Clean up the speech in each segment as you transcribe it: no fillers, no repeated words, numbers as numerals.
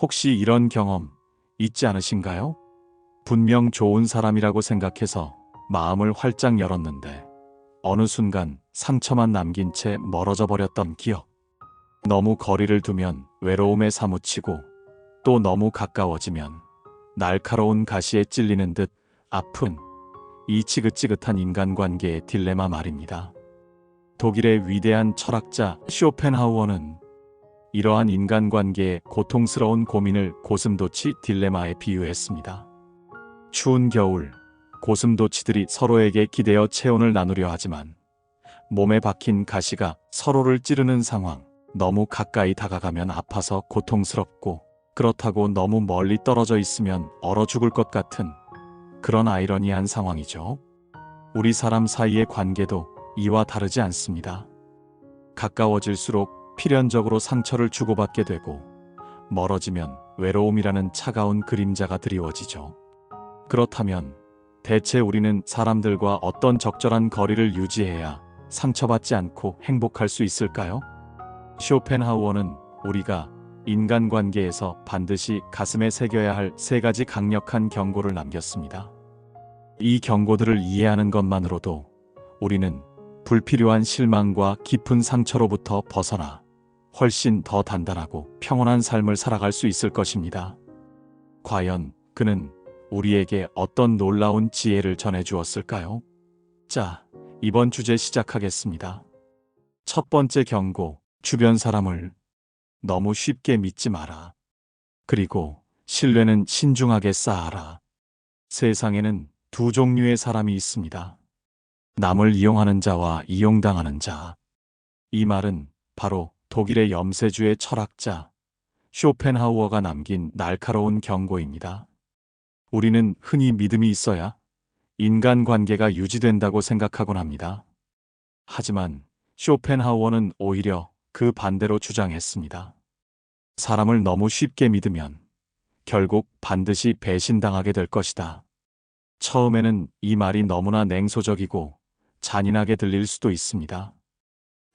혹시 이런 경험 있지 않으신가요? 분명 좋은 사람이라고 생각해서 마음을 활짝 열었는데 어느 순간 상처만 남긴 채 멀어져 버렸던 기억. 너무 거리를 두면 외로움에 사무치고 또 너무 가까워지면 날카로운 가시에 찔리는 듯 아픈 이 지긋지긋한 인간관계의 딜레마 말입니다. 독일의 위대한 철학자 쇼펜하우어는 이러한 인간관계의 고통스러운 고민을 고슴도치 딜레마에 비유했습니다. 추운 겨울, 고슴도치들이 서로에게 기대어 체온을 나누려 하지만 몸에 박힌 가시가 서로를 찌르는 상황. 너무 가까이 다가가면 아파서 고통스럽고 그렇다고 너무 멀리 떨어져 있으면 얼어 죽을 것 같은 그런 아이러니한 상황이죠. 우리 사람 사이의 관계도 이와 다르지 않습니다. 가까워질수록 필연적으로 상처를 주고받게 되고 멀어지면 외로움이라는 차가운 그림자가 드리워지죠. 그렇다면 대체 우리는 사람들과 어떤 적절한 거리를 유지해야 상처받지 않고 행복할 수 있을까요? 쇼펜하우어는 우리가 인간관계에서 반드시 가슴에 새겨야 할 3가지 강력한 경고를 남겼습니다. 이 경고들을 이해하는 것만으로도 우리는 불필요한 실망과 깊은 상처로부터 벗어나 훨씬 더 단단하고 평온한 삶을 살아갈 수 있을 것입니다. 과연 그는 우리에게 어떤 놀라운 지혜를 전해주었을까요? 자, 이번 주제 시작하겠습니다. 첫 번째 경고, 주변 사람을 너무 쉽게 믿지 마라. 그리고 신뢰는 신중하게 쌓아라. 세상에는 2종류의 사람이 있습니다. 남을 이용하는 자와 이용당하는 자. 이 말은 바로 독일의 염세주의 철학자 쇼펜하우어가 남긴 날카로운 경고입니다. 우리는 흔히 믿음이 있어야 인간관계가 유지된다고 생각하곤 합니다. 하지만 쇼펜하우어는 오히려 그 반대로 주장했습니다. 사람을 너무 쉽게 믿으면 결국 반드시 배신당하게 될 것이다. 처음에는 이 말이 너무나 냉소적이고 잔인하게 들릴 수도 있습니다.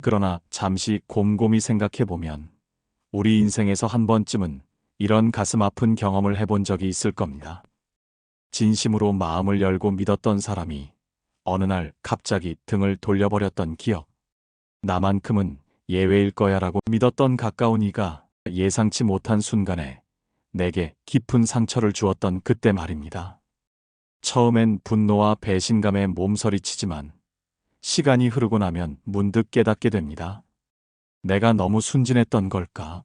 그러나 잠시 곰곰이 생각해보면 우리 인생에서 한 번쯤은 이런 가슴 아픈 경험을 해본 적이 있을 겁니다. 진심으로 마음을 열고 믿었던 사람이 어느 날 갑자기 등을 돌려버렸던 기억. 나만큼은 예외일 거야라고 믿었던 가까운 이가 예상치 못한 순간에 내게 깊은 상처를 주었던 그때 말입니다. 처음엔 분노와 배신감에 몸서리치지만 시간이 흐르고 나면 문득 깨닫게 됩니다. 내가 너무 순진했던 걸까?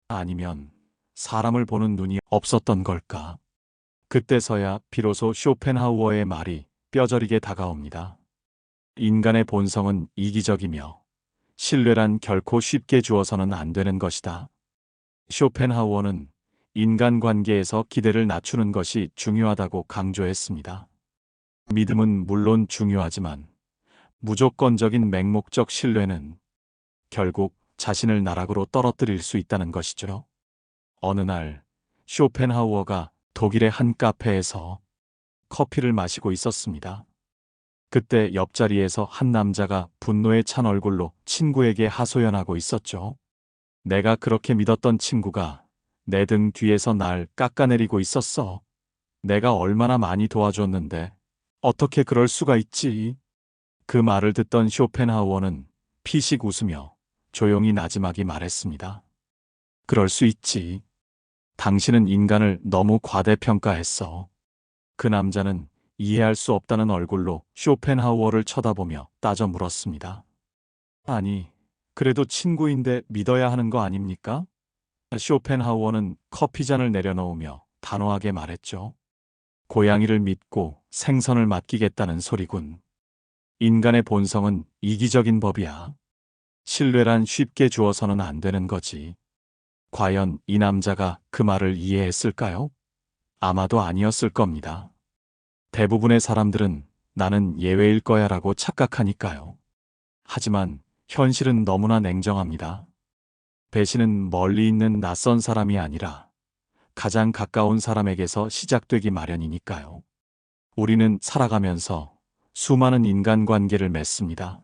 아니면 사람을 보는 눈이 없었던 걸까? 그때서야 비로소 쇼펜하우어의 말이 뼈저리게 다가옵니다. 인간의 본성은 이기적이며 신뢰란 결코 쉽게 주어서는 안 되는 것이다. 쇼펜하우어는 인간관계에서 기대를 낮추는 것이 중요하다고 강조했습니다. 믿음은 물론 중요하지만 무조건적인 맹목적 신뢰는 결국 자신을 나락으로 떨어뜨릴 수 있다는 것이죠. 어느 날 쇼펜하우어가 독일의 한 카페에서 커피를 마시고 있었습니다. 그때 옆자리에서 한 남자가 분노에 찬 얼굴로 친구에게 하소연하고 있었죠. 내가 그렇게 믿었던 친구가 내 등 뒤에서 날 깎아내리고 있었어. 내가 얼마나 많이 도와줬는데 어떻게 그럴 수가 있지? 그 말을 듣던 쇼펜하우어는 피식 웃으며 조용히 나지막이 말했습니다. 그럴 수 있지. 당신은 인간을 너무 과대평가했어. 그 남자는 이해할 수 없다는 얼굴로 쇼펜하우어를 쳐다보며 따져 물었습니다. 아니, 그래도 친구인데 믿어야 하는 거 아닙니까? 쇼펜하우어는 커피잔을 내려놓으며 단호하게 말했죠. 고양이를 믿고 생선을 맡기겠다는 소리군. 인간의 본성은 이기적인 법이야. 신뢰란 쉽게 주어서는 안 되는 거지. 과연 이 남자가 그 말을 이해했을까요? 아마도 아니었을 겁니다. 대부분의 사람들은 나는 예외일 거야라고 착각하니까요. 하지만 현실은 너무나 냉정합니다. 배신은 멀리 있는 낯선 사람이 아니라 가장 가까운 사람에게서 시작되기 마련이니까요. 우리는 살아가면서 수많은 인간관계를 맺습니다.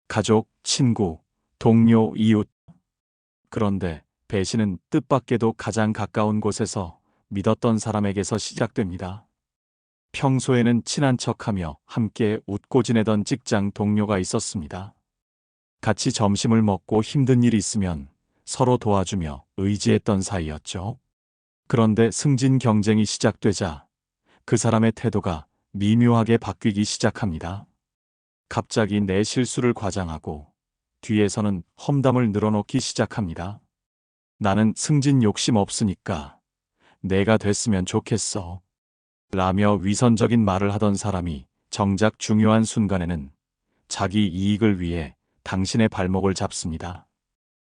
가족, 친구, 동료, 이웃. 그런데 배신은 뜻밖에도 가장 가까운 곳에서 믿었던 사람에게서 시작됩니다. 평소에는 친한 척하며 함께 웃고 지내던 직장 동료가 있었습니다. 같이 점심을 먹고 힘든 일이 있으면 서로 도와주며 의지했던 사이였죠. 그런데 승진 경쟁이 시작되자 그 사람의 태도가 미묘하게 바뀌기 시작합니다. 갑자기 내 실수를 과장하고 뒤에서는 험담을 늘어놓기 시작합니다. 나는 승진 욕심 없으니까 내가 됐으면 좋겠어. 라며 위선적인 말을 하던 사람이 정작 중요한 순간에는 자기 이익을 위해 당신의 발목을 잡습니다.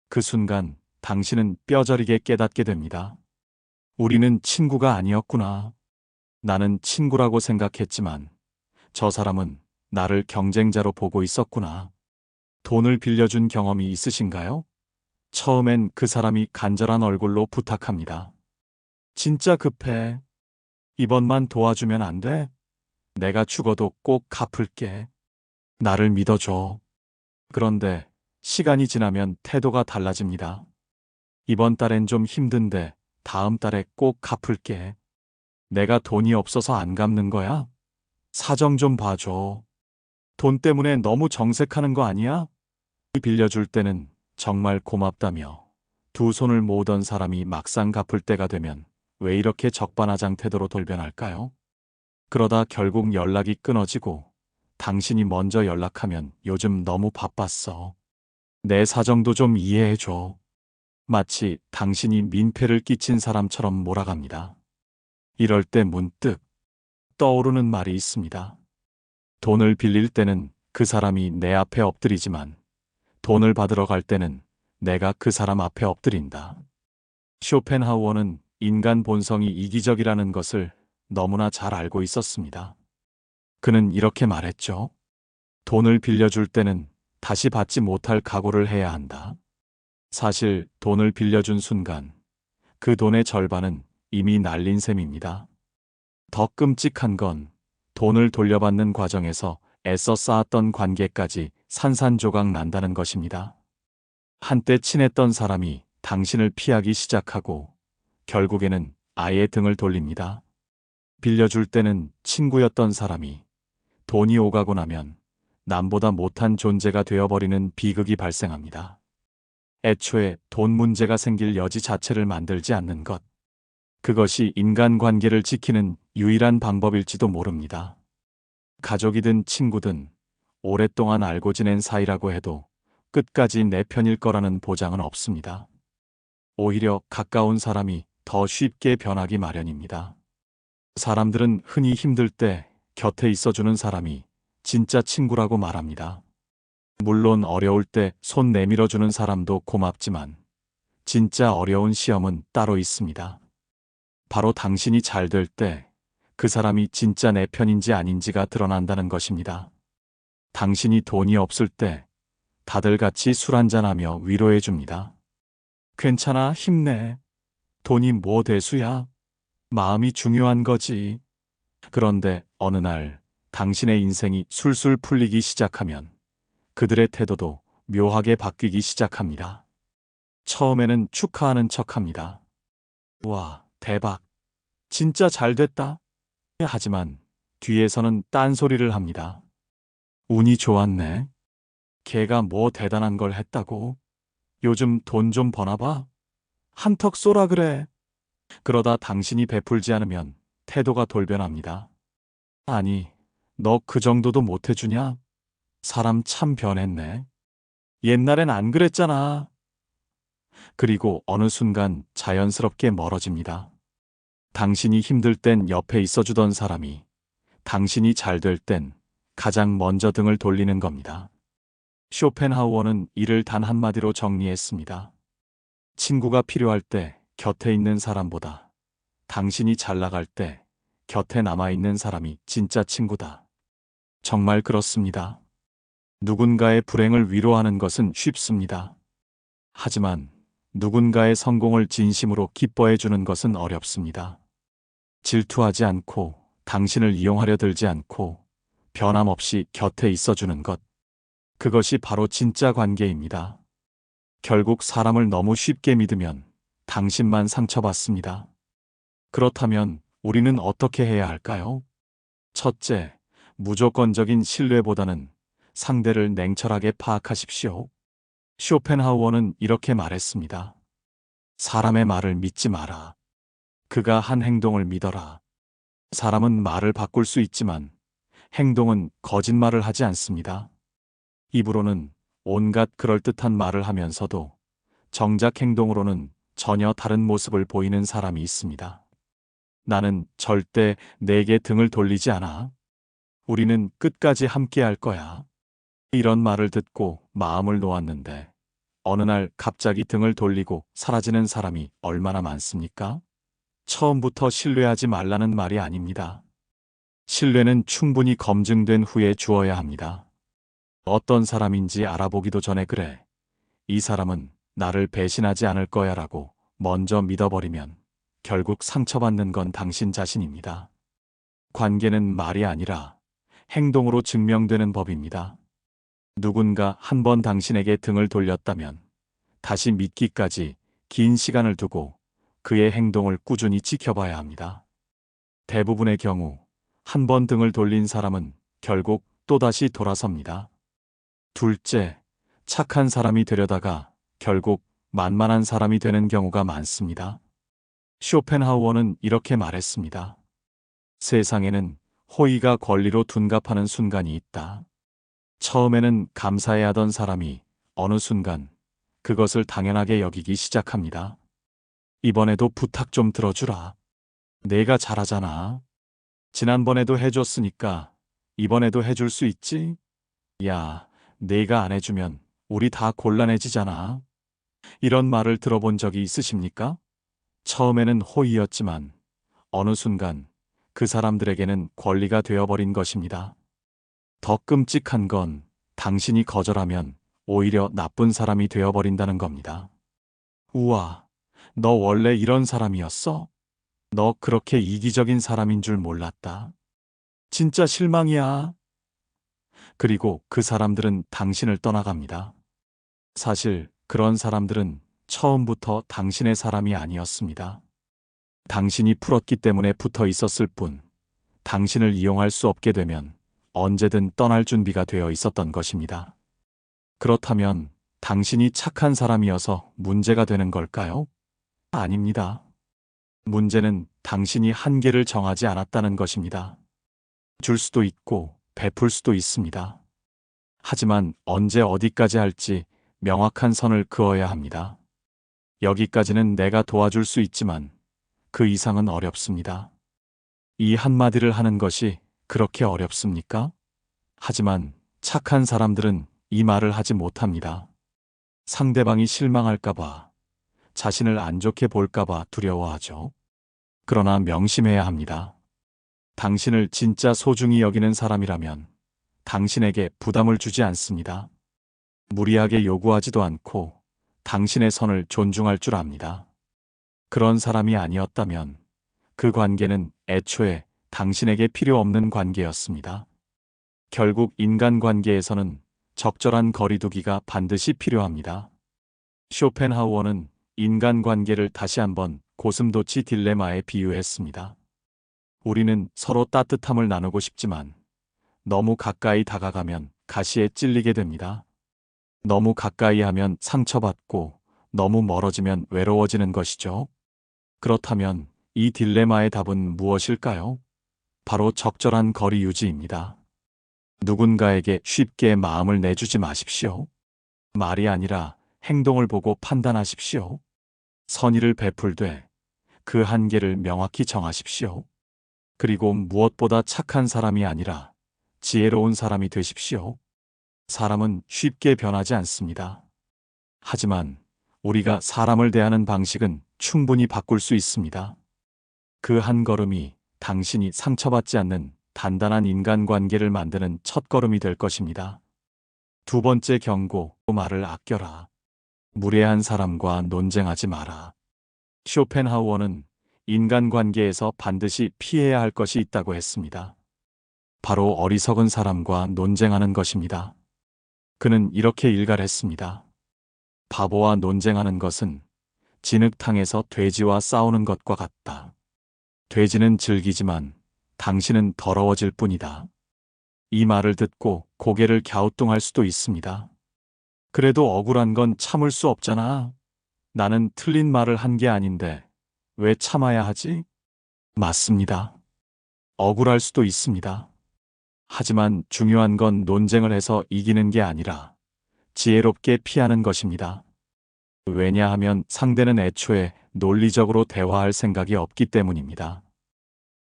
그 순간 당신은 뼈저리게 깨닫게 됩니다. 우리는 친구가 아니었구나. 나는 친구라고 생각했지만 저 사람은 나를 경쟁자로 보고 있었구나. 돈을 빌려준 경험이 있으신가요? 처음엔 그 사람이 간절한 얼굴로 부탁합니다. 진짜 급해. 이번만 도와주면 안 돼? 내가 죽어도 꼭 갚을게. 나를 믿어줘. 그런데 시간이 지나면 태도가 달라집니다. 이번 달엔 좀 힘든데 다음 달에 꼭 갚을게. 내가 돈이 없어서 안 갚는 거야? 사정 좀 봐줘. 돈 때문에 너무 정색하는 거 아니야? 빌려줄 때는 정말 고맙다며 두 손을 모으던 사람이 막상 갚을 때가 되면 왜 이렇게 적반하장 태도로 돌변할까요? 그러다 결국 연락이 끊어지고 당신이 먼저 연락하면 요즘 너무 바빴어. 내 사정도 좀 이해해줘. 마치 당신이 민폐를 끼친 사람처럼 몰아갑니다. 이럴 때 문득 떠오르는 말이 있습니다. 돈을 빌릴 때는 그 사람이 내 앞에 엎드리지만 돈을 받으러 갈 때는 내가 그 사람 앞에 엎드린다. 쇼펜하우어는 인간 본성이 이기적이라는 것을 너무나 잘 알고 있었습니다. 그는 이렇게 말했죠. 돈을 빌려줄 때는 다시 받지 못할 각오를 해야 한다. 사실 돈을 빌려준 순간 그 돈의 절반은 이미 날린 셈입니다. 더 끔찍한 건 돈을 돌려받는 과정에서 애써 쌓았던 관계까지 산산조각 난다는 것입니다. 한때 친했던 사람이 당신을 피하기 시작하고 결국에는 아예 등을 돌립니다. 빌려줄 때는 친구였던 사람이 돈이 오가고 나면 남보다 못한 존재가 되어버리는 비극이 발생합니다. 애초에 돈 문제가 생길 여지 자체를 만들지 않는 것. 그것이 인간관계를 지키는 유일한 방법일지도 모릅니다. 가족이든 친구든 오랫동안 알고 지낸 사이라고 해도 끝까지 내 편일 거라는 보장은 없습니다. 오히려 가까운 사람이 더 쉽게 변하기 마련입니다. 사람들은 흔히 힘들 때 곁에 있어주는 사람이 진짜 친구라고 말합니다. 물론 어려울 때 손 내밀어주는 사람도 고맙지만 진짜 어려운 시험은 따로 있습니다. 바로 당신이 잘 될 때 그 사람이 진짜 내 편인지 아닌지가 드러난다는 것입니다. 당신이 돈이 없을 때 다들 같이 술 한잔하며 위로해 줍니다. 괜찮아, 힘내. 돈이 뭐 대수야? 마음이 중요한 거지. 그런데 어느 날 당신의 인생이 술술 풀리기 시작하면 그들의 태도도 묘하게 바뀌기 시작합니다. 처음에는 축하하는 척합니다. 와, 대박. 진짜 잘 됐다. 하지만 뒤에서는 딴소리를 합니다. 운이 좋았네. 걔가 뭐 대단한 걸 했다고? 요즘 돈 좀 버나 봐? 한턱 쏘라 그래. 그러다 당신이 베풀지 않으면 태도가 돌변합니다. 아니, 너 그 정도도 못 해주냐? 사람 참 변했네. 옛날엔 안 그랬잖아. 그리고 어느 순간 자연스럽게 멀어집니다. 당신이 힘들 땐 옆에 있어주던 사람이 당신이 잘 될 땐 가장 먼저 등을 돌리는 겁니다. 쇼펜하우어는 이를 단 한마디로 정리했습니다. 친구가 필요할 때 곁에 있는 사람보다 당신이 잘 나갈 때 곁에 남아있는 사람이 진짜 친구다. 정말 그렇습니다. 누군가의 불행을 위로하는 것은 쉽습니다. 하지만 누군가의 성공을 진심으로 기뻐해 주는 것은 어렵습니다. 질투하지 않고 당신을 이용하려 들지 않고 변함없이 곁에 있어주는 것. 그것이 바로 진짜 관계입니다. 결국 사람을 너무 쉽게 믿으면 당신만 상처받습니다. 그렇다면 우리는 어떻게 해야 할까요? 첫째, 무조건적인 신뢰보다는 상대를 냉철하게 파악하십시오. 쇼펜하우어는 이렇게 말했습니다. 사람의 말을 믿지 마라. 그가 한 행동을 믿어라. 사람은 말을 바꿀 수 있지만 행동은 거짓말을 하지 않습니다. 입으로는 온갖 그럴듯한 말을 하면서도 정작 행동으로는 전혀 다른 모습을 보이는 사람이 있습니다. 나는 절대 내게 등을 돌리지 않아. 우리는 끝까지 함께 할 거야. 이런 말을 듣고 마음을 놓았는데 어느 날 갑자기 등을 돌리고 사라지는 사람이 얼마나 많습니까? 처음부터 신뢰하지 말라는 말이 아닙니다. 신뢰는 충분히 검증된 후에 주어야 합니다. 어떤 사람인지 알아보기도 전에 그래. 이 사람은 나를 배신하지 않을 거야 라고 먼저 믿어버리면 결국 상처받는 건 당신 자신입니다. 관계는 말이 아니라 행동으로 증명되는 법입니다. 누군가 한 번 당신에게 등을 돌렸다면 다시 믿기까지 긴 시간을 두고 그의 행동을 꾸준히 지켜봐야 합니다. 대부분의 경우 한 번 등을 돌린 사람은 결국 또다시 돌아섭니다. 둘째, 착한 사람이 되려다가 결국 만만한 사람이 되는 경우가 많습니다. 쇼펜하우어는 이렇게 말했습니다. 세상에는 호의가 권리로 둔갑하는 순간이 있다. 처음에는 감사해야 하던 사람이 어느 순간 그것을 당연하게 여기기 시작합니다. 이번에도 부탁 좀 들어주라. 내가 잘하잖아. 지난번에도 해줬으니까 이번에도 해줄 수 있지? 야, 내가 안 해주면 우리 다 곤란해지잖아. 이런 말을 들어본 적이 있으십니까? 처음에는 호의였지만 어느 순간 그 사람들에게는 권리가 되어버린 것입니다. 더 끔찍한 건 당신이 거절하면 오히려 나쁜 사람이 되어버린다는 겁니다. 우와, 너 원래 이런 사람이었어? 너 그렇게 이기적인 사람인 줄 몰랐다. 진짜 실망이야. 그리고 그 사람들은 당신을 떠나갑니다. 사실 그런 사람들은 처음부터 당신의 사람이 아니었습니다. 당신이 풀었기 때문에 붙어 있었을 뿐, 당신을 이용할 수 없게 되면 언제든 떠날 준비가 되어 있었던 것입니다. 그렇다면 당신이 착한 사람이어서 문제가 되는 걸까요? 아닙니다. 문제는 당신이 한계를 정하지 않았다는 것입니다. 줄 수도 있고 베풀 수도 있습니다. 하지만 언제 어디까지 할지 명확한 선을 그어야 합니다. 여기까지는 내가 도와줄 수 있지만 그 이상은 어렵습니다. 이 한마디를 하는 것이 그렇게 어렵습니까? 하지만 착한 사람들은 이 말을 하지 못합니다. 상대방이 실망할까봐, 자신을 안 좋게 볼까봐 두려워하죠. 그러나 명심해야 합니다. 당신을 진짜 소중히 여기는 사람이라면 당신에게 부담을 주지 않습니다. 무리하게 요구하지도 않고 당신의 선을 존중할 줄 압니다. 그런 사람이 아니었다면 그 관계는 애초에 당신에게 필요 없는 관계였습니다. 결국 인간관계에서는 적절한 거리두기가 반드시 필요합니다. 쇼펜하우어는 인간관계를 다시 한번 고슴도치 딜레마에 비유했습니다. 우리는 서로 따뜻함을 나누고 싶지만 너무 가까이 다가가면 가시에 찔리게 됩니다. 너무 가까이 하면 상처받고 너무 멀어지면 외로워지는 것이죠. 그렇다면 이 딜레마의 답은 무엇일까요? 바로 적절한 거리 유지입니다. 누군가에게 쉽게 마음을 내주지 마십시오. 말이 아니라 행동을 보고 판단하십시오. 선의를 베풀되 그 한계를 명확히 정하십시오. 그리고 무엇보다 착한 사람이 아니라 지혜로운 사람이 되십시오. 사람은 쉽게 변하지 않습니다. 하지만 우리가 사람을 대하는 방식은 충분히 바꿀 수 있습니다. 그 한 걸음이 당신이 상처받지 않는 단단한 인간관계를 만드는 첫걸음이 될 것입니다. 두 번째 경고, 말을 아껴라. 무례한 사람과 논쟁하지 마라. 쇼펜하우어는 인간관계에서 반드시 피해야 할 것이 있다고 했습니다. 바로 어리석은 사람과 논쟁하는 것입니다. 그는 이렇게 일갈했습니다. 바보와 논쟁하는 것은 진흙탕에서 돼지와 싸우는 것과 같다. 돼지는 즐기지만 당신은 더러워질 뿐이다. 이 말을 듣고 고개를 갸우뚱할 수도 있습니다. 그래도 억울한 건 참을 수 없잖아. 나는 틀린 말을 한 게 아닌데 왜 참아야 하지? 맞습니다. 억울할 수도 있습니다. 하지만 중요한 건 논쟁을 해서 이기는 게 아니라 지혜롭게 피하는 것입니다. 왜냐하면 상대는 애초에 논리적으로 대화할 생각이 없기 때문입니다.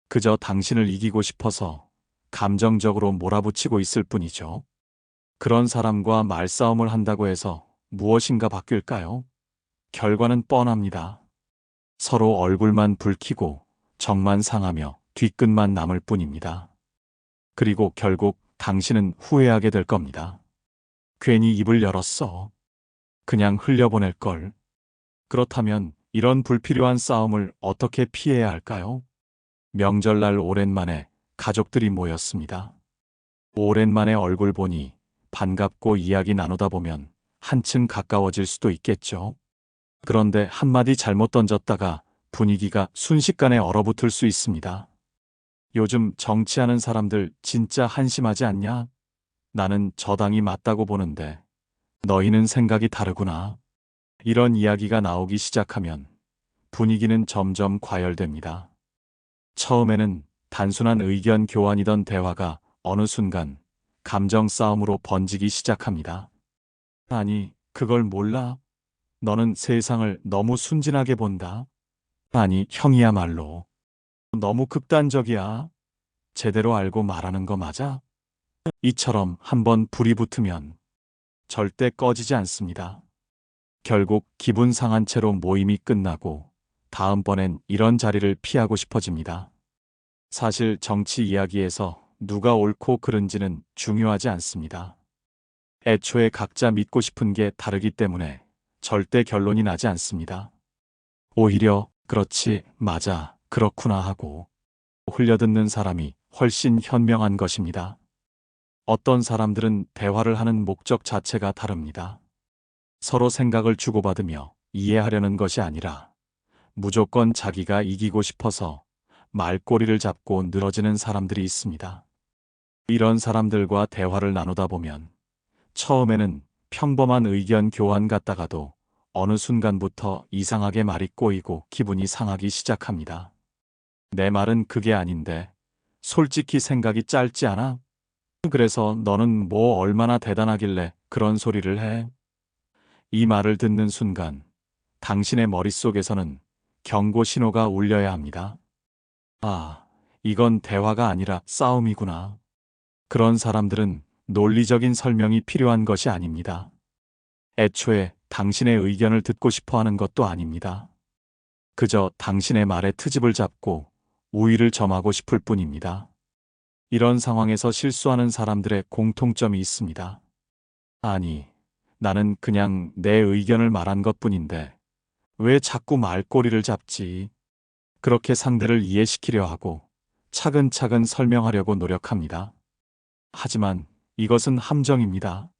그저 당신을 이기고 싶어서 감정적으로 몰아붙이고 있을 뿐이죠. 그런 사람과 말싸움을 한다고 해서 무엇인가 바뀔까요? 결과는 뻔합니다. 서로 얼굴만 붉히고 정만 상하며 뒤끝만 남을 뿐입니다. 그리고 결국 당신은 후회하게 될 겁니다. 괜히 입을 열었어. 그냥 흘려보낼 걸. 그렇다면 이런 불필요한 싸움을 어떻게 피해야 할까요? 명절날 오랜만에 가족들이 모였습니다. 오랜만에 얼굴 보니 반갑고 이야기 나누다 보면 한층 가까워질 수도 있겠죠. 그런데 한마디 잘못 던졌다가 분위기가 순식간에 얼어붙을 수 있습니다. 요즘 정치하는 사람들 진짜 한심하지 않냐? 나는 저 당이 맞다고 보는데 너희는 생각이 다르구나. 이런 이야기가 나오기 시작하면 분위기는 점점 과열됩니다. 처음에는 단순한 의견 교환이던 대화가 어느 순간 감정 싸움으로 번지기 시작합니다. 아니, 그걸 몰라? 너는 세상을 너무 순진하게 본다. 아니, 형이야말로 너무 극단적이야. 제대로 알고 말하는 거 맞아? 이처럼 한번 불이 붙으면 절대 꺼지지 않습니다. 결국 기분 상한 채로 모임이 끝나고 다음번엔 이런 자리를 피하고 싶어집니다. 사실 정치 이야기에서 누가 옳고 그른지는 중요하지 않습니다. 애초에 각자 믿고 싶은 게 다르기 때문에 절대 결론이 나지 않습니다. 오히려 그렇지, 맞아, 그렇구나 하고 흘려듣는 사람이 훨씬 현명한 것입니다. 어떤 사람들은 대화를 하는 목적 자체가 다릅니다. 서로 생각을 주고받으며 이해하려는 것이 아니라 무조건 자기가 이기고 싶어서 말꼬리를 잡고 늘어지는 사람들이 있습니다. 이런 사람들과 대화를 나누다 보면 처음에는 평범한 의견 교환 같다가도 어느 순간부터 이상하게 말이 꼬이고 기분이 상하기 시작합니다. 내 말은 그게 아닌데 솔직히 생각이 짧지 않아? 그래서 너는 뭐 얼마나 대단하길래 그런 소리를 해? 이 말을 듣는 순간 당신의 머릿속에서는 경고 신호가 울려야 합니다. 아, 이건 대화가 아니라 싸움이구나. 그런 사람들은 논리적인 설명이 필요한 것이 아닙니다. 애초에 당신의 의견을 듣고 싶어 하는 것도 아닙니다. 그저 당신의 말에 트집을 잡고 우위를 점하고 싶을 뿐입니다. 이런 상황에서 실수하는 사람들의 공통점이 있습니다. 아니, 나는 그냥 내 의견을 말한 것뿐인데 왜 자꾸 말꼬리를 잡지? 그렇게 상대를 이해시키려 하고 차근차근 설명하려고 노력합니다. 하지만 이것은 함정입니다.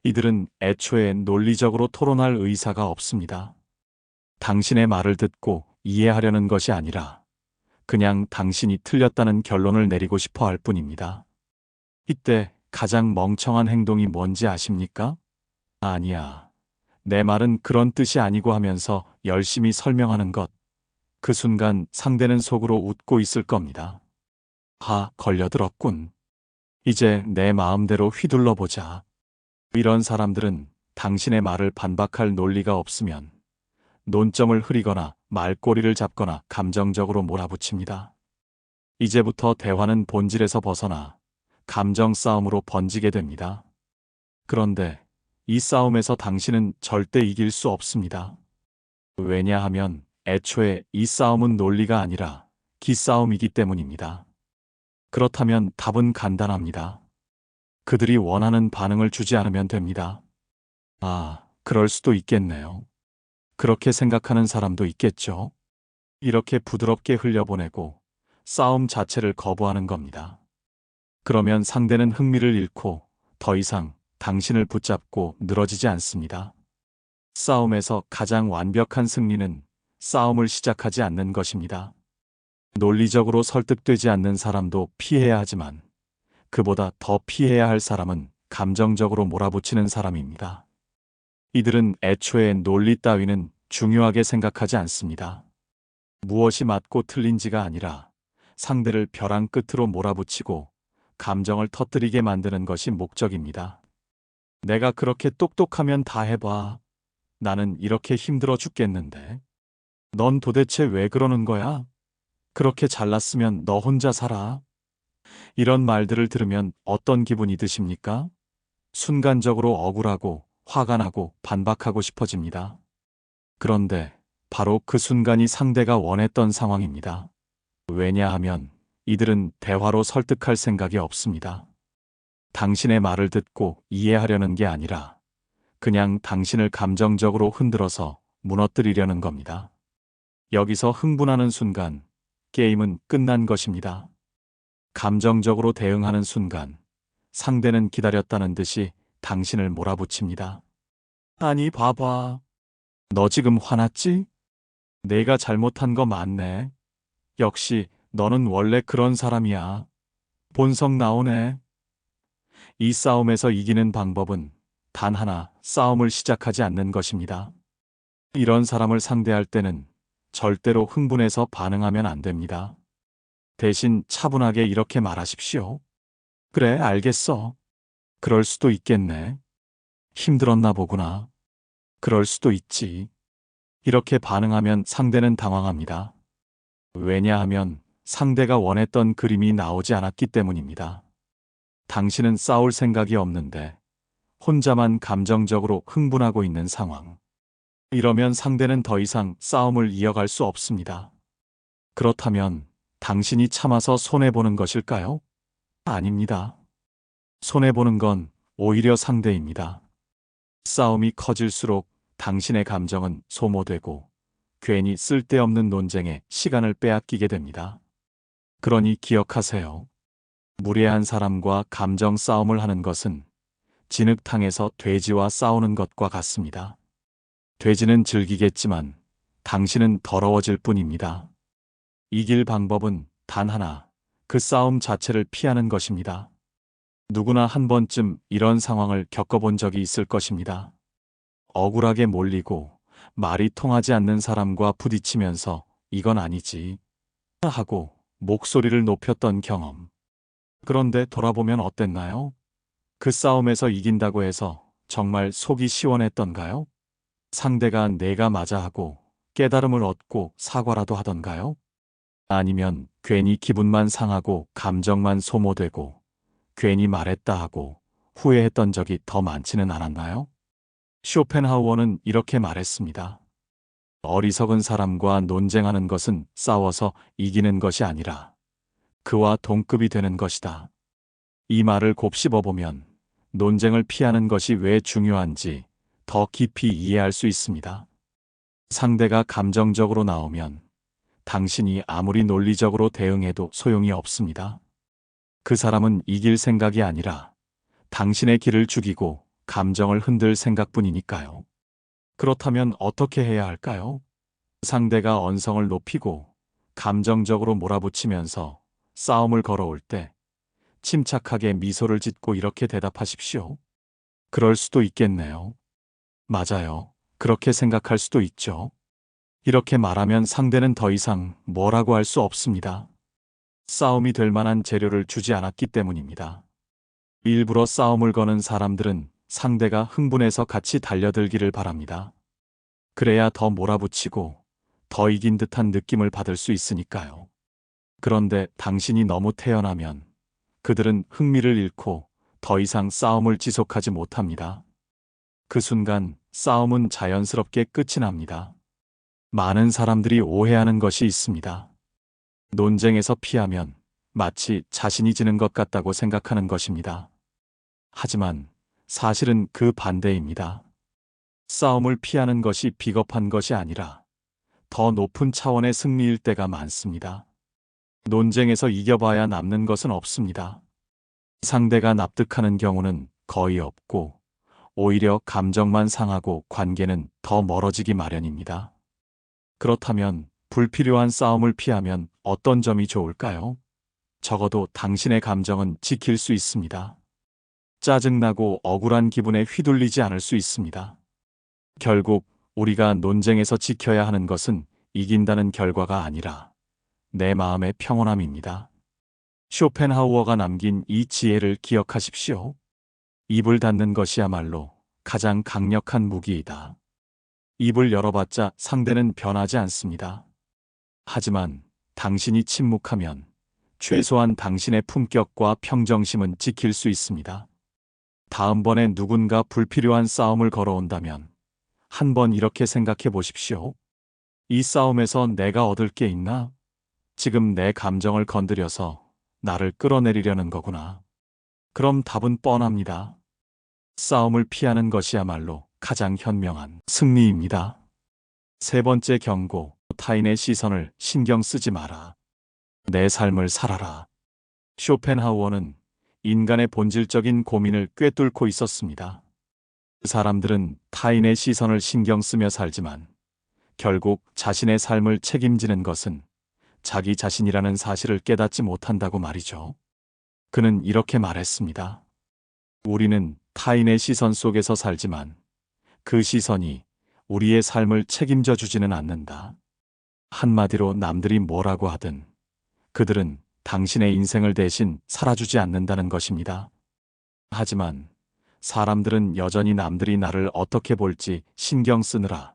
이들은 애초에 논리적으로 토론할 의사가 없습니다. 당신의 말을 듣고 이해하려는 것이 아니라 그냥 당신이 틀렸다는 결론을 내리고 싶어 할 뿐입니다. 이때 가장 멍청한 행동이 뭔지 아십니까? 아니야. 내 말은 그런 뜻이 아니고 하면서 열심히 설명하는 것. 그 순간 상대는 속으로 웃고 있을 겁니다. 걸려들었군. 이제 내 마음대로 휘둘러 보자. 이런 사람들은 당신의 말을 반박할 논리가 없으면 논점을 흐리거나 말꼬리를 잡거나 감정적으로 몰아붙입니다. 이제부터 대화는 본질에서 벗어나 감정 싸움으로 번지게 됩니다. 그런데 이 싸움에서 당신은 절대 이길 수 없습니다. 왜냐하면 애초에 이 싸움은 논리가 아니라 기싸움이기 때문입니다. 그렇다면 답은 간단합니다. 그들이 원하는 반응을 주지 않으면 됩니다. 그럴 수도 있겠네요. 그렇게 생각하는 사람도 있겠죠. 이렇게 부드럽게 흘려보내고 싸움 자체를 거부하는 겁니다. 그러면 상대는 흥미를 잃고 더 이상 당신을 붙잡고 늘어지지 않습니다. 싸움에서 가장 완벽한 승리는 싸움을 시작하지 않는 것입니다. 논리적으로 설득되지 않는 사람도 피해야 하지만 그보다 더 피해야 할 사람은 감정적으로 몰아붙이는 사람입니다. 이들은 애초에 논리 따위는 중요하게 생각하지 않습니다. 무엇이 맞고 틀린지가 아니라 상대를 벼랑 끝으로 몰아붙이고 감정을 터뜨리게 만드는 것이 목적입니다. 내가 그렇게 똑똑하면 다 해봐. 나는 이렇게 힘들어 죽겠는데. 넌 도대체 왜 그러는 거야? 그렇게 잘났으면 너 혼자 살아. 이런 말들을 들으면 어떤 기분이 드십니까? 순간적으로 억울하고 화가 나고 반박하고 싶어집니다. 그런데 바로 그 순간이 상대가 원했던 상황입니다. 왜냐하면 이들은 대화로 설득할 생각이 없습니다. 당신의 말을 듣고 이해하려는 게 아니라 그냥 당신을 감정적으로 흔들어서 무너뜨리려는 겁니다. 여기서 흥분하는 순간 게임은 끝난 것입니다. 감정적으로 대응하는 순간 상대는 기다렸다는 듯이 당신을 몰아붙입니다. 아니, 봐봐. 너 지금 화났지? 내가 잘못한 거 맞네. 역시 너는 원래 그런 사람이야. 본성 나오네. 이 싸움에서 이기는 방법은 단 하나, 싸움을 시작하지 않는 것입니다. 이런 사람을 상대할 때는 절대로 흥분해서 반응하면 안 됩니다. 대신 차분하게 이렇게 말하십시오. 그래, 알겠어. 그럴 수도 있겠네. 힘들었나 보구나. 그럴 수도 있지. 이렇게 반응하면 상대는 당황합니다. 왜냐하면 상대가 원했던 그림이 나오지 않았기 때문입니다. 당신은 싸울 생각이 없는데 혼자만 감정적으로 흥분하고 있는 상황. 이러면 상대는 더 이상 싸움을 이어갈 수 없습니다. 그렇다면 당신이 참아서 손해보는 것일까요? 아닙니다. 손해보는 건 오히려 상대입니다. 싸움이 커질수록 당신의 감정은 소모되고 괜히 쓸데없는 논쟁에 시간을 빼앗기게 됩니다. 그러니 기억하세요. 무례한 사람과 감정 싸움을 하는 것은 진흙탕에서 돼지와 싸우는 것과 같습니다. 돼지는 즐기겠지만 당신은 더러워질 뿐입니다. 이길 방법은 단 하나, 그 싸움 자체를 피하는 것입니다. 누구나 한 번쯤 이런 상황을 겪어본 적이 있을 것입니다. 억울하게 몰리고 말이 통하지 않는 사람과 부딪히면서 이건 아니지 하고 목소리를 높였던 경험. 그런데 돌아보면 어땠나요? 그 싸움에서 이긴다고 해서 정말 속이 시원했던가요? 상대가 내가 맞아 하고 깨달음을 얻고 사과라도 하던가요? 아니면 괜히 기분만 상하고 감정만 소모되고 괜히 말했다 하고 후회했던 적이 더 많지는 않았나요? 쇼펜하우어는 이렇게 말했습니다. 어리석은 사람과 논쟁하는 것은 싸워서 이기는 것이 아니라 그와 동급이 되는 것이다. 이 말을 곱씹어보면 논쟁을 피하는 것이 왜 중요한지 더 깊이 이해할 수 있습니다. 상대가 감정적으로 나오면 당신이 아무리 논리적으로 대응해도 소용이 없습니다. 그 사람은 이길 생각이 아니라 당신의 길을 죽이고 감정을 흔들 생각뿐이니까요. 그렇다면 어떻게 해야 할까요? 상대가 언성을 높이고 감정적으로 몰아붙이면서 싸움을 걸어올 때 침착하게 미소를 짓고 이렇게 대답하십시오. 그럴 수도 있겠네요. 맞아요. 그렇게 생각할 수도 있죠. 이렇게 말하면 상대는 더 이상 뭐라고 할 수 없습니다. 싸움이 될 만한 재료를 주지 않았기 때문입니다. 일부러 싸움을 거는 사람들은 상대가 흥분해서 같이 달려들기를 바랍니다. 그래야 더 몰아붙이고 더 이긴 듯한 느낌을 받을 수 있으니까요. 그런데 당신이 너무 태연하면 그들은 흥미를 잃고 더 이상 싸움을 지속하지 못합니다. 그 순간 싸움은 자연스럽게 끝이 납니다. 많은 사람들이 오해하는 것이 있습니다. 논쟁에서 피하면 마치 자신이 지는 것 같다고 생각하는 것입니다. 하지만 사실은 그 반대입니다. 싸움을 피하는 것이 비겁한 것이 아니라 더 높은 차원의 승리일 때가 많습니다. 논쟁에서 이겨봐야 남는 것은 없습니다. 상대가 납득하는 경우는 거의 없고 오히려 감정만 상하고 관계는 더 멀어지기 마련입니다. 그렇다면 불필요한 싸움을 피하면 어떤 점이 좋을까요? 적어도 당신의 감정은 지킬 수 있습니다. 짜증나고 억울한 기분에 휘둘리지 않을 수 있습니다. 결국 우리가 논쟁에서 지켜야 하는 것은 이긴다는 결과가 아니라 내 마음의 평온함입니다. 쇼펜하우어가 남긴 이 지혜를 기억하십시오. 입을 닫는 것이야말로 가장 강력한 무기이다. 입을 열어봤자 상대는 변하지 않습니다. 하지만 당신이 침묵하면 최소한 당신의 품격과 평정심은 지킬 수 있습니다. 다음번에 누군가 불필요한 싸움을 걸어온다면 한번 이렇게 생각해 보십시오. 이 싸움에서 내가 얻을 게 있나? 지금 내 감정을 건드려서 나를 끌어내리려는 거구나. 그럼 답은 뻔합니다. 싸움을 피하는 것이야말로 가장 현명한 승리입니다. 세 번째 경고, 타인의 시선을 신경 쓰지 마라. 내 삶을 살아라. 쇼펜하우어는 인간의 본질적인 고민을 꿰뚫고 있었습니다. 사람들은 타인의 시선을 신경 쓰며 살지만 결국 자신의 삶을 책임지는 것은 자기 자신이라는 사실을 깨닫지 못한다고 말이죠. 그는 이렇게 말했습니다. 우리는 타인의 시선 속에서 살지만 그 시선이 우리의 삶을 책임져 주지는 않는다. 한마디로 남들이 뭐라고 하든 그들은 당신의 인생을 대신 살아주지 않는다는 것입니다. 하지만 사람들은 여전히 남들이 나를 어떻게 볼지 신경 쓰느라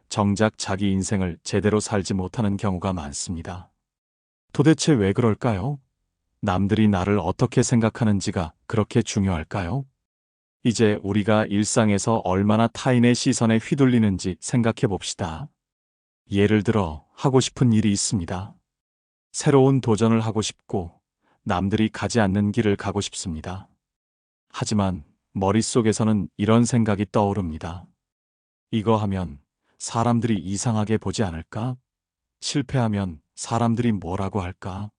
정작 자기 인생을 제대로 살지 못하는 경우가 많습니다. 도대체 왜 그럴까요? 남들이 나를 어떻게 생각하는지가 그렇게 중요할까요? 이제 우리가 일상에서 얼마나 타인의 시선에 휘둘리는지 생각해 봅시다. 예를 들어 하고 싶은 일이 있습니다. 새로운 도전을 하고 싶고 남들이 가지 않는 길을 가고 싶습니다. 하지만 머릿속에서는 이런 생각이 떠오릅니다. 이거 하면 사람들이 이상하게 보지 않을까? 실패하면 사람들이 뭐라고 할까?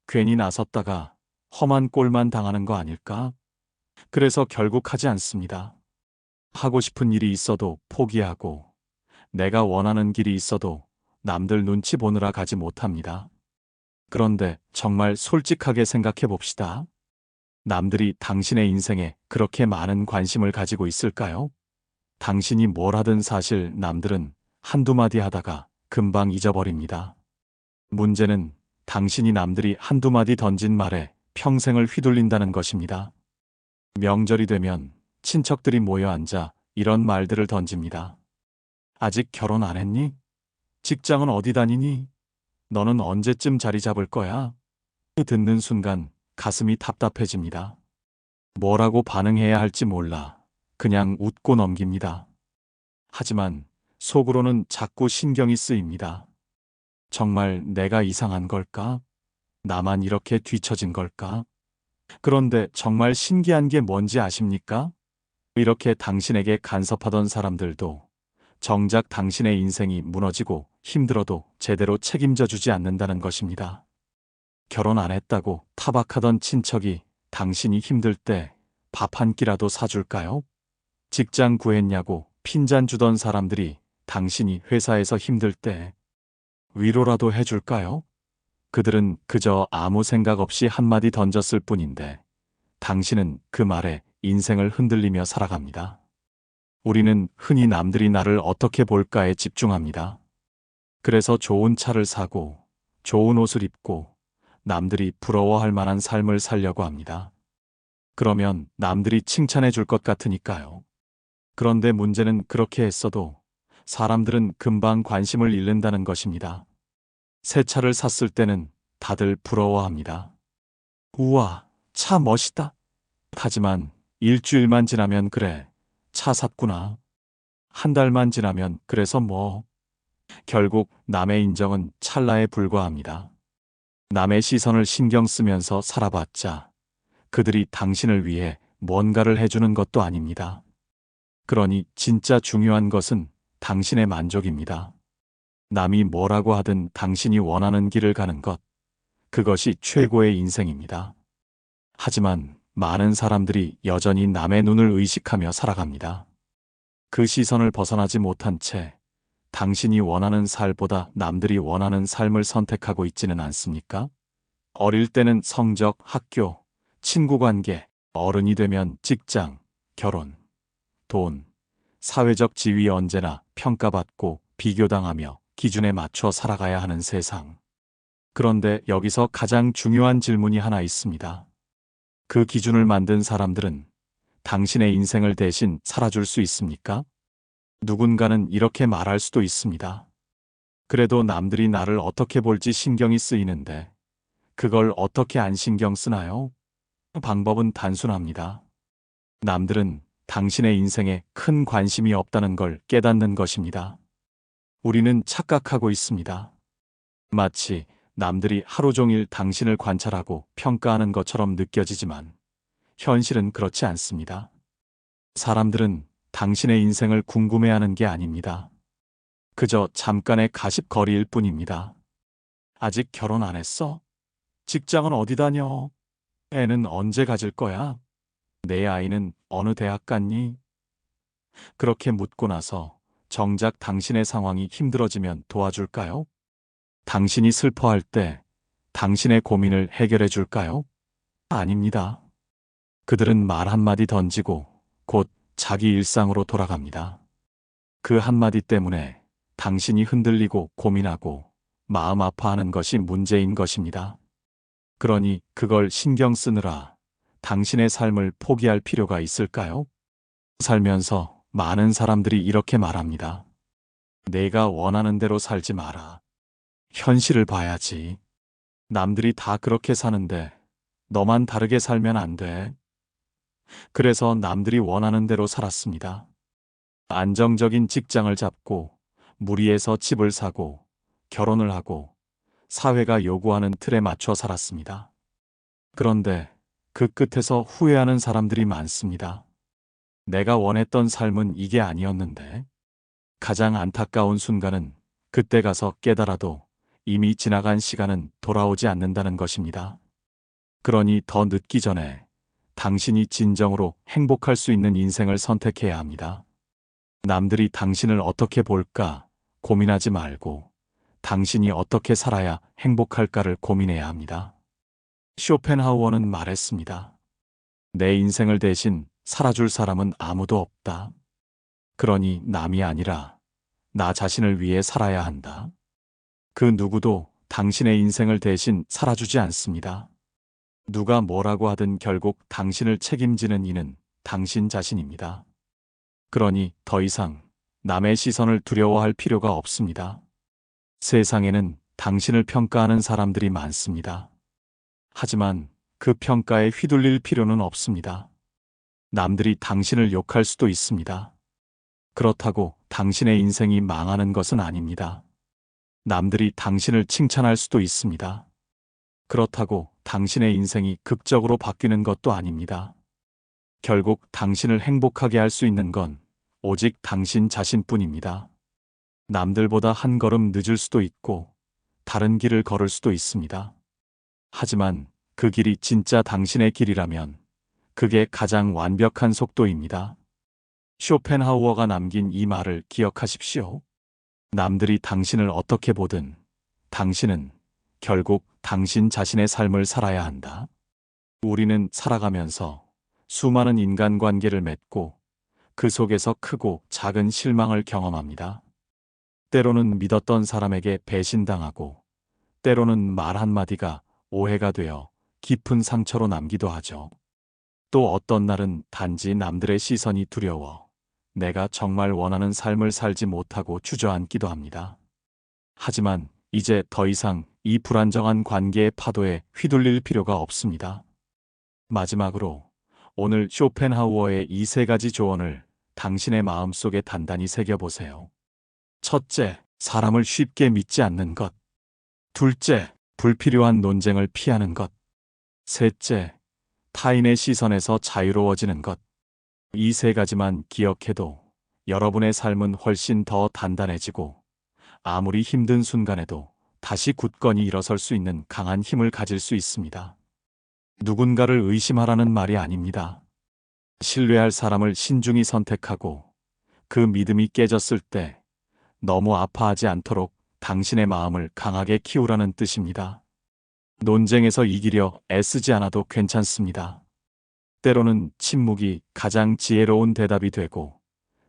괜히 나섰다가 험한 꼴만 당하는 거 아닐까? 그래서 결국 하지 않습니다. 하고 싶은 일이 있어도 포기하고 내가 원하는 길이 있어도 남들 눈치 보느라 가지 못합니다. 그런데 정말 솔직하게 생각해 봅시다. 남들이 당신의 인생에 그렇게 많은 관심을 가지고 있을까요? 당신이 뭘 하든 사실 남들은 한두 마디 하다가 금방 잊어버립니다. 문제는 당신이 남들이 한두 마디 던진 말에 평생을 휘둘린다는 것입니다. 명절이 되면 친척들이 모여 앉아 이런 말들을 던집니다. 아직 결혼 안 했니? 직장은 어디 다니니? 너는 언제쯤 자리 잡을 거야? 듣는 순간 가슴이 답답해집니다. 뭐라고 반응해야 할지 몰라 그냥 웃고 넘깁니다. 하지만 속으로는 자꾸 신경이 쓰입니다. 정말 내가 이상한 걸까? 나만 이렇게 뒤처진 걸까? 그런데 정말 신기한 게 뭔지 아십니까? 이렇게 당신에게 간섭하던 사람들도 정작 당신의 인생이 무너지고 힘들어도 제대로 책임져 주지 않는다는 것입니다. 결혼 안 했다고 타박하던 친척이 당신이 힘들 때 밥 한 끼라도 사줄까요? 직장 구했냐고 핀잔 주던 사람들이 당신이 회사에서 힘들 때 위로라도 해줄까요? 그들은 그저 아무 생각 없이 한마디 던졌을 뿐인데 당신은 그 말에 인생을 흔들리며 살아갑니다. 우리는 흔히 남들이 나를 어떻게 볼까에 집중합니다. 그래서 좋은 차를 사고 좋은 옷을 입고 남들이 부러워할 만한 삶을 살려고 합니다. 그러면 남들이 칭찬해 줄 것 같으니까요. 그런데 문제는 그렇게 했어도 사람들은 금방 관심을 잃는다는 것입니다. 새 차를 샀을 때는 다들 부러워합니다. 우와, 차 멋있다. 하지만 일주일만 지나면 그래, 차 샀구나. 한 달만 지나면 그래서 뭐. 결국 남의 인정은 찰나에 불과합니다. 남의 시선을 신경 쓰면서 살아봤자 그들이 당신을 위해 뭔가를 해주는 것도 아닙니다. 그러니 진짜 중요한 것은 당신의 만족입니다. 남이 뭐라고 하든 당신이 원하는 길을 가는 것, 그것이 최고의 인생입니다. 하지만 많은 사람들이 여전히 남의 눈을 의식하며 살아갑니다. 그 시선을 벗어나지 못한 채 당신이 원하는 삶보다 남들이 원하는 삶을 선택하고 있지는 않습니까? 어릴 때는 성적, 학교, 친구 관계, 어른이 되면 직장, 결혼, 돈, 사회적 지위 언제나 평가받고 비교당하며 기준에 맞춰 살아가야 하는 세상. 그런데 여기서 가장 중요한 질문이 하나 있습니다. 그 기준을 만든 사람들은 당신의 인생을 대신 살아줄 수 있습니까? 누군가는 이렇게 말할 수도 있습니다. 그래도 남들이 나를 어떻게 볼지 신경이 쓰이는데 그걸 어떻게 안 신경 쓰나요? 방법은 단순합니다. 남들은 당신의 인생에 큰 관심이 없다는 걸 깨닫는 것입니다. 우리는 착각하고 있습니다. 마치 남들이 하루 종일 당신을 관찰하고 평가하는 것처럼 느껴지지만 현실은 그렇지 않습니다. 사람들은 당신의 인생을 궁금해하는 게 아닙니다. 그저 잠깐의 가십거리일 뿐입니다. 아직 결혼 안 했어? 직장은 어디 다녀? 애는 언제 가질 거야? 내 아이는 어느 대학 갔니? 그렇게 묻고 나서 정작 당신의 상황이 힘들어지면 도와줄까요? 당신이 슬퍼할 때 당신의 고민을 해결해 줄까요? 아닙니다. 그들은 말 한마디 던지고 곧 자기 일상으로 돌아갑니다. 그 한마디 때문에 당신이 흔들리고 고민하고 마음 아파하는 것이 문제인 것입니다. 그러니 그걸 신경 쓰느라 당신의 삶을 포기할 필요가 있을까요? 살면서 많은 사람들이 이렇게 말합니다. 내가 원하는 대로 살지 마라. 현실을 봐야지. 남들이 다 그렇게 사는데 너만 다르게 살면 안 돼. 그래서 남들이 원하는 대로 살았습니다. 안정적인 직장을 잡고 무리해서 집을 사고 결혼을 하고 사회가 요구하는 틀에 맞춰 살았습니다. 그런데 그 끝에서 후회하는 사람들이 많습니다. 내가 원했던 삶은 이게 아니었는데. 가장 안타까운 순간은 그때 가서 깨달아도 이미 지나간 시간은 돌아오지 않는다는 것입니다. 그러니 더 늦기 전에 당신이 진정으로 행복할 수 있는 인생을 선택해야 합니다. 남들이 당신을 어떻게 볼까 고민하지 말고 당신이 어떻게 살아야 행복할까를 고민해야 합니다. 쇼펜하우어는 말했습니다. 내 인생을 대신 살아줄 사람은 아무도 없다. 그러니 남이 아니라 나 자신을 위해 살아야 한다. 그 누구도 당신의 인생을 대신 살아주지 않습니다. 누가 뭐라고 하든 결국 당신을 책임지는 이는 당신 자신입니다. 그러니 더 이상 남의 시선을 두려워할 필요가 없습니다. 세상에는 당신을 평가하는 사람들이 많습니다. 하지만 그 평가에 휘둘릴 필요는 없습니다. 남들이 당신을 욕할 수도 있습니다. 그렇다고 당신의 인생이 망하는 것은 아닙니다. 남들이 당신을 칭찬할 수도 있습니다. 그렇다고 당신의 인생이 극적으로 바뀌는 것도 아닙니다. 결국 당신을 행복하게 할 수 있는 건 오직 당신 자신뿐입니다. 남들보다 한 걸음 늦을 수도 있고 다른 길을 걸을 수도 있습니다. 하지만 그 길이 진짜 당신의 길이라면 그게 가장 완벽한 속도입니다. 쇼펜하우어가 남긴 이 말을 기억하십시오. 남들이 당신을 어떻게 보든 당신은 결국 당신 자신의 삶을 살아야 한다. 우리는 살아가면서 수많은 인간관계를 맺고 그 속에서 크고 작은 실망을 경험합니다. 때로는 믿었던 사람에게 배신당하고 때로는 말 한마디가 오해가 되어 깊은 상처로 남기도 하죠. 또 어떤 날은 단지 남들의 시선이 두려워 내가 정말 원하는 삶을 살지 못하고 주저앉기도 합니다. 하지만 이제 더 이상 이 불안정한 관계의 파도에 휘둘릴 필요가 없습니다. 마지막으로 오늘 쇼펜하우어의 이 세 가지 조언을 당신의 마음속에 단단히 새겨보세요. 첫째, 사람을 쉽게 믿지 않는 것. 둘째, 불필요한 논쟁을 피하는 것. 셋째, 타인의 시선에서 자유로워지는 것. 이 세 가지만 기억해도 여러분의 삶은 훨씬 더 단단해지고 아무리 힘든 순간에도 다시 굳건히 일어설 수 있는 강한 힘을 가질 수 있습니다. 누군가를 의심하라는 말이 아닙니다. 신뢰할 사람을 신중히 선택하고 그 믿음이 깨졌을 때 너무 아파하지 않도록 당신의 마음을 강하게 키우라는 뜻입니다. 논쟁에서 이기려 애쓰지 않아도 괜찮습니다. 때로는 침묵이 가장 지혜로운 대답이 되고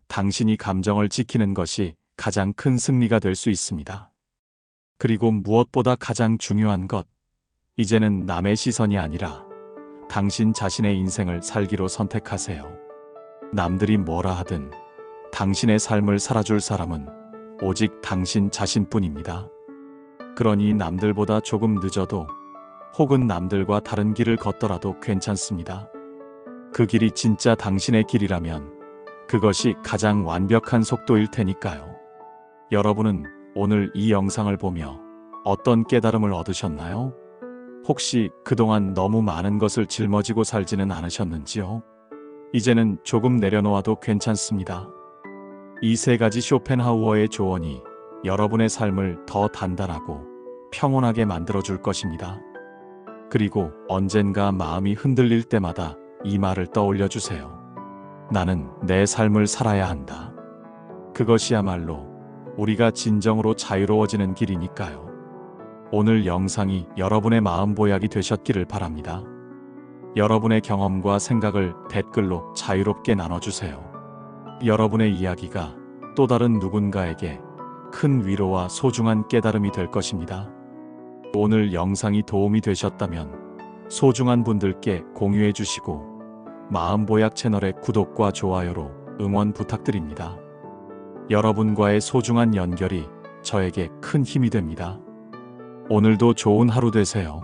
당신이 감정을 지키는 것이 가장 큰 승리가 될 수 있습니다. 그리고 무엇보다 가장 중요한 것, 이제는 남의 시선이 아니라 당신 자신의 인생을 살기로 선택하세요. 남들이 뭐라 하든 당신의 삶을 살아줄 사람은 오직 당신 자신뿐입니다. 그러니 남들보다 조금 늦어도 혹은 남들과 다른 길을 걷더라도 괜찮습니다. 그 길이 진짜 당신의 길이라면 그것이 가장 완벽한 속도일 테니까요. 여러분은 오늘 이 영상을 보며 어떤 깨달음을 얻으셨나요? 혹시 그동안 너무 많은 것을 짊어지고 살지는 않으셨는지요? 이제는 조금 내려놓아도 괜찮습니다. 이 세 가지 쇼펜하우어의 조언이 여러분의 삶을 더 단단하고 평온하게 만들어줄 것입니다. 그리고 언젠가 마음이 흔들릴 때마다 이 말을 떠올려 주세요. 나는 내 삶을 살아야 한다. 그것이야말로 우리가 진정으로 자유로워지는 길이니까요. 오늘 영상이 여러분의 마음 보약이 되셨기를 바랍니다. 여러분의 경험과 생각을 댓글로 자유롭게 나눠주세요. 여러분의 이야기가 또 다른 누군가에게 큰 위로와 소중한 깨달음이 될 것입니다. 오늘 영상이 도움이 되셨다면 소중한 분들께 공유해 주시고 마음보약 채널의 구독과 좋아요로 응원 부탁드립니다. 여러분과의 소중한 연결이 저에게 큰 힘이 됩니다. 오늘도 좋은 하루 되세요.